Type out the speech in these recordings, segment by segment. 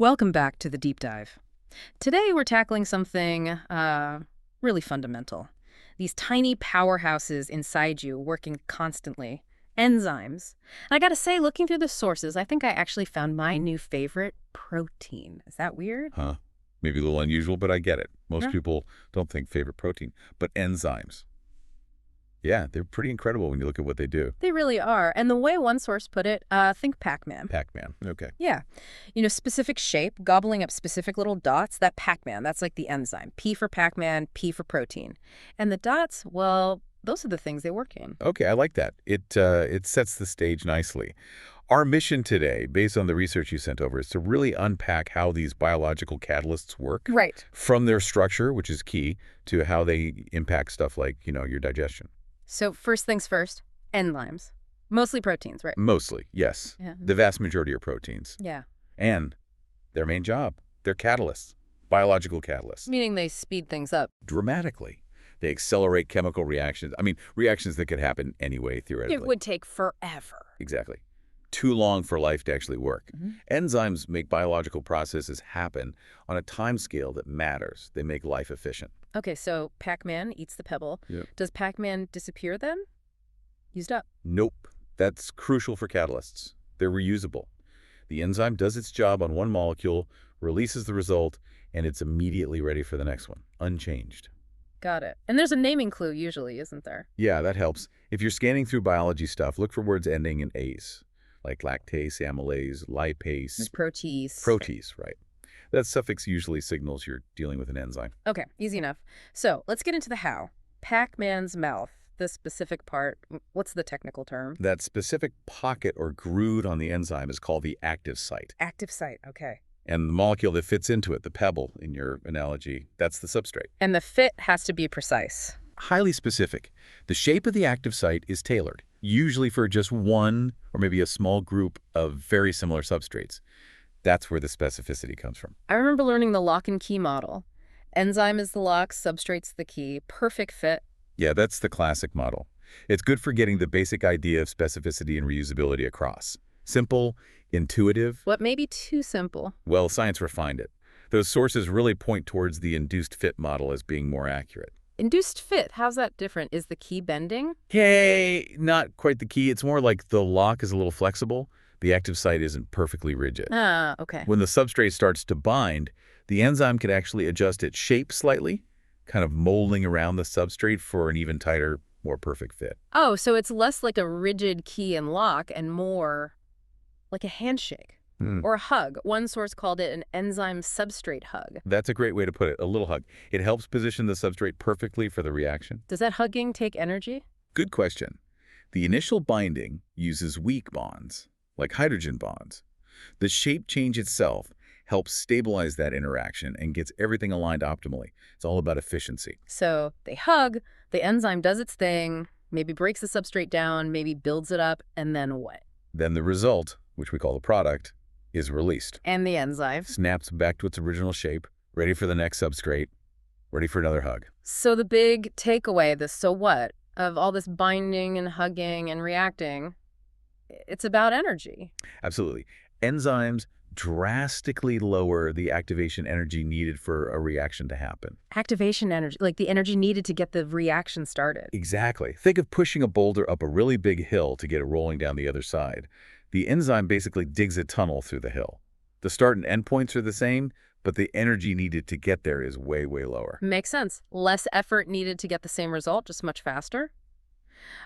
Welcome back to the deep dive. Today we're tackling something really fundamental. These tiny powerhouses inside you working constantly. Enzymes. And I gotta say, looking through the sources, I think I actually found my new favorite, protein. Is that weird? Huh? Maybe a little unusual, but I get it. Most Yeah. people don't think favorite protein, but enzymes. Yeah, they're pretty incredible when you look at what they do. They really are. And the way one source put it, think Pac-Man. Pac-Man. Okay. Yeah. Specific shape, gobbling up specific little dots, that Pac-Man, that's like the enzyme. P for Pac-Man, P for protein. And the dots, well, those are the things they work in. Okay, I like that. It sets the stage nicely. Our mission today, based on the research you sent over, is to really unpack how these biological catalysts work. Right. From their structure, which is key, to how they impact stuff like, your digestion. So first things first, enzymes. Mostly proteins, right? Mostly, yes. Yeah. The vast majority are proteins. Yeah. And their main job, they're catalysts, biological catalysts. Meaning they speed things up. Dramatically. They accelerate chemical reactions. I mean, reactions that could happen anyway, theoretically. It would take forever. Exactly. Too long for life to actually work. Mm-hmm. Enzymes make biological processes happen on a time scale that matters. They make life efficient. Okay, so Pac-Man eats the pebble. Yep. Does Pac-Man disappear then? Used up. Nope. That's crucial for catalysts. They're reusable. The enzyme does its job on one molecule, releases the result, and it's immediately ready for the next one, unchanged. Got it. And there's a naming clue usually, isn't there? Yeah, that helps. If you're scanning through biology stuff, look for words ending in ase, like lactase, amylase, lipase, Protease. protease, right? That suffix usually signals you're dealing with an enzyme. Okay, easy enough. So let's get into the how. Pac-Man's mouth, the specific part, what's the technical term? That specific pocket or groove on the enzyme is called the active site. Active site, okay. And the molecule that fits into it, the pebble in your analogy, that's the substrate. And the fit has to be precise. Highly specific. The shape of the active site is tailored, usually for just one or maybe a small group of very similar substrates. That's where the specificity comes from. I remember learning the lock and key model. Enzyme is the lock, substrate's the key, perfect fit. Yeah, that's the classic model. It's good for getting the basic idea of specificity and reusability across. Simple, intuitive. What may be too simple. Well, science refined it. Those sources really point towards the induced fit model as being more accurate. Induced fit, how's that different? Is the key bending? Hey, not quite the key. It's more like the lock is a little flexible. The active site isn't perfectly rigid. Ah, okay. When the substrate starts to bind, the enzyme can actually adjust its shape slightly, kind of molding around the substrate for an even tighter, more perfect fit. Oh, so it's less like a rigid key and lock and more like a handshake or a hug. One source called it an enzyme substrate hug. That's a great way to put it, a little hug. It helps position the substrate perfectly for the reaction. Does that hugging take energy? Good question. The initial binding uses weak bonds, like hydrogen bonds. The shape change itself helps stabilize that interaction and gets everything aligned optimally. It's all about efficiency. So they hug, the enzyme does its thing, maybe breaks the substrate down, maybe builds it up, and then what? Then the result, which we call the product, is released. And the enzyme. Snaps back to its original shape, ready for the next substrate, ready for another hug. So the big takeaway, the so what, of all this binding and hugging and reacting, it's about energy. Absolutely. Enzymes drastically lower the activation energy needed for a reaction to happen. Activation energy, like the energy needed to get the reaction started. Exactly. Think of pushing a boulder up a really big hill to get it rolling down the other side. The enzyme basically digs a tunnel through the hill. The start and end points are the same, but the energy needed to get there is way, way lower. Makes sense. Less effort needed to get the same result, just much faster.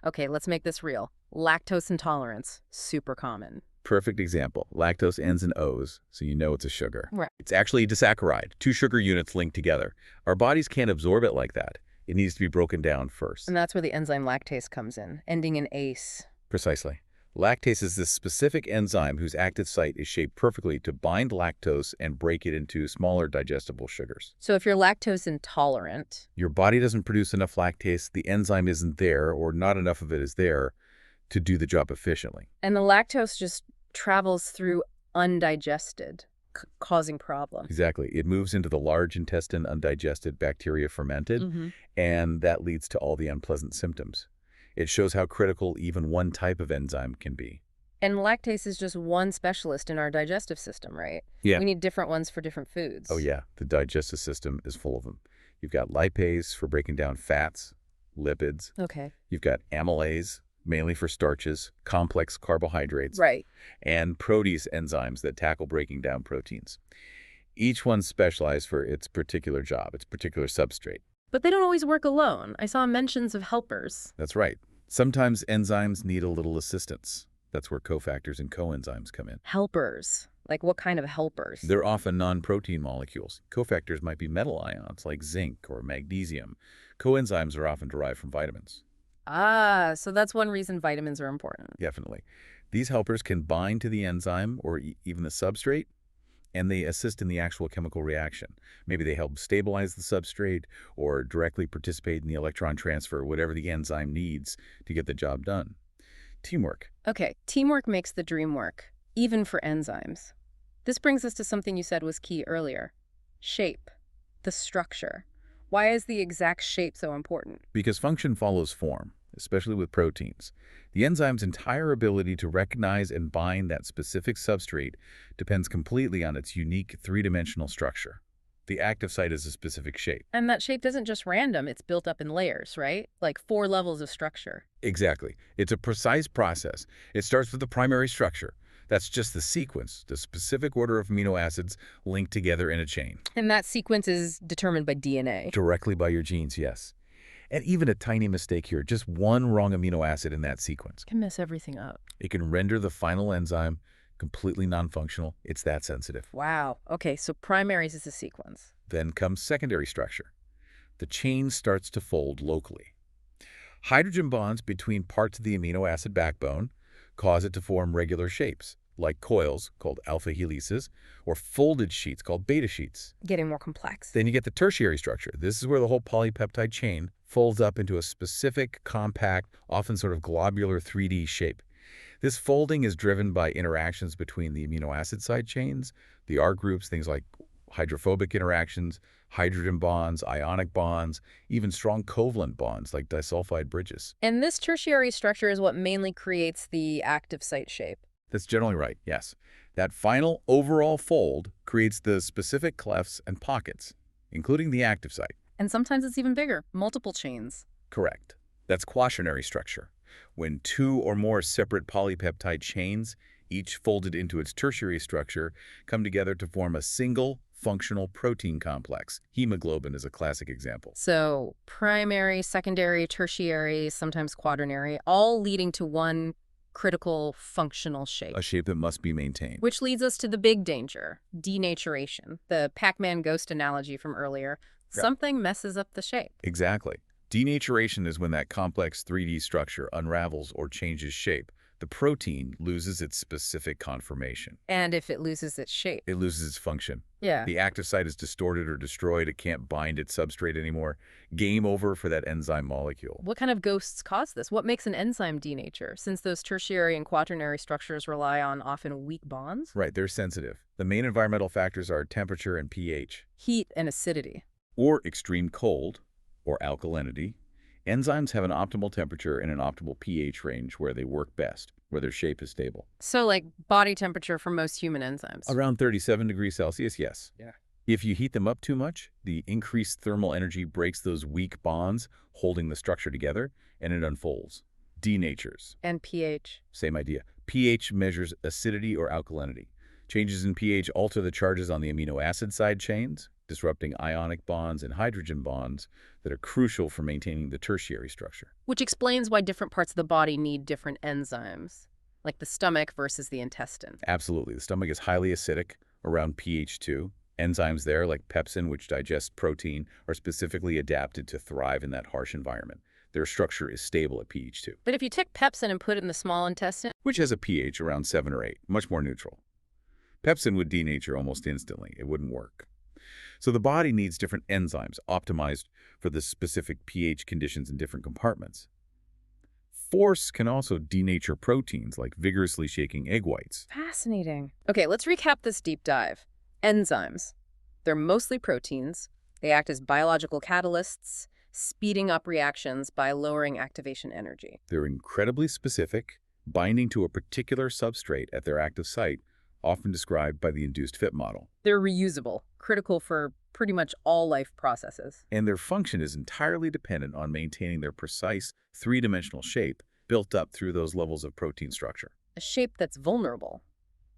Okay, let's make this real. Lactose intolerance, super common. Perfect example. Lactose ends in O's, so you know it's a sugar. Right. It's actually a disaccharide, two sugar units linked together. Our bodies can't absorb it like that. It needs to be broken down first. And that's where the enzyme lactase comes in, ending in ACE. Precisely. Lactase is this specific enzyme whose active site is shaped perfectly to bind lactose and break it into smaller digestible sugars. So if you're lactose intolerant, Your body doesn't produce enough lactase, the enzyme isn't there, or not enough of it is there to do the job efficiently. and the lactose just travels through undigested, causing problems. Exactly. It moves into the large intestine undigested, bacteria fermented, and that leads to all the unpleasant symptoms. It shows how critical even one type of enzyme can be. And lactase is just one specialist in our digestive system, right? Yeah. We need different ones for different Oh, foods. yeah. The digestive system is full of them. You've got lipase for breaking down fats, lipids. Okay. You've got amylase, mainly for starches, complex carbohydrates, Right. and protease enzymes that tackle breaking down proteins. Each one's specialized for its particular job, its particular substrate. But they don't always work alone. I saw mentions of helpers. That's right. Sometimes enzymes need a little assistance. That's where cofactors and coenzymes come in. Helpers. Like what kind of helpers? They're often non-protein molecules. Cofactors might be metal ions like zinc or magnesium. Coenzymes are often derived from vitamins. Ah, so that's one reason vitamins are important. Definitely. These helpers can bind to the enzyme or even the substrate, and they assist in the actual chemical reaction. Maybe they help stabilize the substrate or directly participate in the electron transfer, whatever the enzyme needs to get the job done. Teamwork. Okay, teamwork makes the dream work, even for enzymes. This brings us to something you said was key earlier. Shape. The structure. Why is the exact shape so important? Because function follows form, especially with proteins. The enzyme's entire ability to recognize and bind that specific substrate depends completely on its unique three-dimensional structure. The active site is a specific shape. And that shape isn't just random, it's built up in layers, right? Like 4 levels of structure. Exactly. It's a precise process. It starts with the primary structure. That's just the sequence, the specific order of amino acids linked together in a chain. And that sequence is determined by DNA. Directly by your genes, yes. And even a tiny mistake here, just one wrong amino acid in that sequence, Can mess everything up. it can render the final enzyme completely non-functional. It's that sensitive. Wow. Okay, so primaries is the sequence. Then comes secondary structure. The chain starts to fold locally. Hydrogen bonds between parts of the amino acid backbone cause it to form regular shapes, like coils called alpha helices, or folded sheets called beta sheets. Getting more complex. Then you get the tertiary structure. This is where the whole polypeptide chain folds up into a specific, compact, often sort of globular 3D shape. This folding is driven by interactions between the amino acid side chains, the R groups, things like hydrophobic interactions, hydrogen bonds, ionic bonds, even strong covalent bonds like disulfide bridges. And this tertiary structure is what mainly creates the active site shape. That's generally right, yes. That final overall fold creates the specific clefts and pockets, including the active site. And sometimes it's even bigger, multiple chains. Correct. That's quaternary structure. When two or more separate polypeptide chains, each folded into its tertiary structure, come together to form a single functional protein complex. Hemoglobin is a classic example. So primary, secondary, tertiary, sometimes quaternary, all leading to one critical functional shape. A shape that must be maintained. Which leads us to the big danger, denaturation. The Pac-Man ghost analogy from earlier. Yeah. Something messes up the shape. Exactly. Denaturation is when that complex 3D structure unravels or changes shape. The protein loses its specific conformation. And if it loses its shape. It loses its function. Yeah. The active site is distorted or destroyed. It can't bind its substrate anymore. Game over for that enzyme molecule. What kind of ghosts cause this? What makes an enzyme denature, since those tertiary and quaternary structures rely on often weak bonds? Right, they're sensitive. The main environmental factors are temperature and pH. Heat and acidity. Or extreme cold, or alkalinity. Enzymes have an optimal temperature and an optimal pH range where they work best, where their shape is stable. So like body temperature for most human enzymes. Around 37 degrees Celsius, yes. Yeah. If you heat them up too much, the increased thermal energy breaks those weak bonds holding the structure together, and it unfolds. Denatures. And pH. Same idea. pH measures acidity or alkalinity. Changes in pH alter the charges on the amino acid side chains, disrupting ionic bonds and hydrogen bonds that are crucial for maintaining the tertiary structure. Which explains why different parts of the body need different enzymes, like the stomach versus the intestine. Absolutely. The stomach is highly acidic, around pH 2. Enzymes there, like pepsin, which digests protein, are specifically adapted to thrive in that harsh environment. Their structure is stable at pH 2, But if you take pepsin and put it in the small intestine, which has a pH around 7 or 8, much more neutral. Pepsin would denature almost instantly. It wouldn't work. So the body needs different enzymes optimized for the specific pH conditions in different compartments. Force can also denature proteins, like vigorously shaking egg whites. fascinating. Okay, let's recap this deep dive. Enzymes. They're mostly proteins. They act as biological catalysts, speeding up reactions by lowering activation energy. They're incredibly specific, binding to a particular substrate at their active site, often described by the induced fit model. They're reusable, critical for pretty much all life processes. And their function is entirely dependent on maintaining their precise three-dimensional shape built up through those levels of protein structure. A shape that's vulnerable.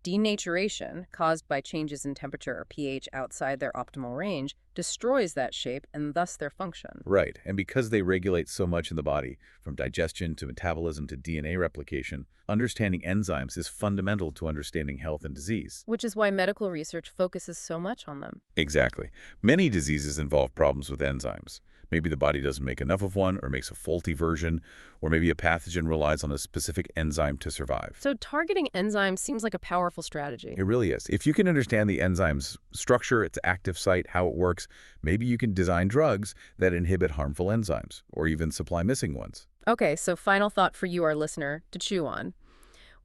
Denaturation, caused by changes in temperature or pH outside their optimal range, destroys that shape and thus their function. Right, and because they regulate so much in the body, from digestion to metabolism to DNA replication, understanding enzymes is fundamental to understanding health and disease. Which is why medical research focuses so much on them. Exactly. Many diseases involve problems with enzymes. Maybe the body doesn't make enough of one or makes a faulty version, or maybe a pathogen relies on a specific enzyme to survive. So targeting enzymes seems like a powerful strategy. It really is. If you can understand the enzyme's structure, its active site, how it works, maybe you can design drugs that inhibit harmful enzymes or even supply missing ones. Okay, so final thought for you, our listener, to chew on.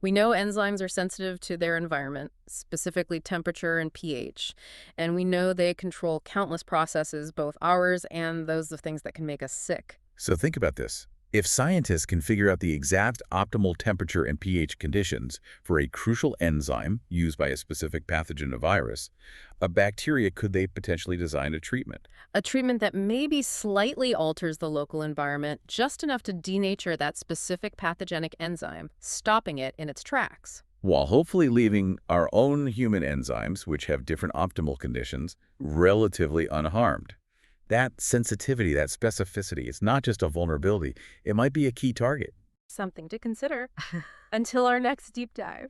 We know enzymes are sensitive to their environment, specifically temperature and pH, and we know they control countless processes, both ours and those of things that can make us sick. So think about this. If scientists can figure out the exact optimal temperature and pH conditions for a crucial enzyme used by a specific pathogen or virus, a bacteria could they potentially design a treatment. A treatment that maybe slightly alters the local environment just enough to denature that specific pathogenic enzyme, stopping it in its tracks. While hopefully leaving our own human enzymes, which have different optimal conditions, relatively unharmed. That sensitivity, that specificity, it's not just a vulnerability. It might be a key target. Something to consider. Until our next deep dive.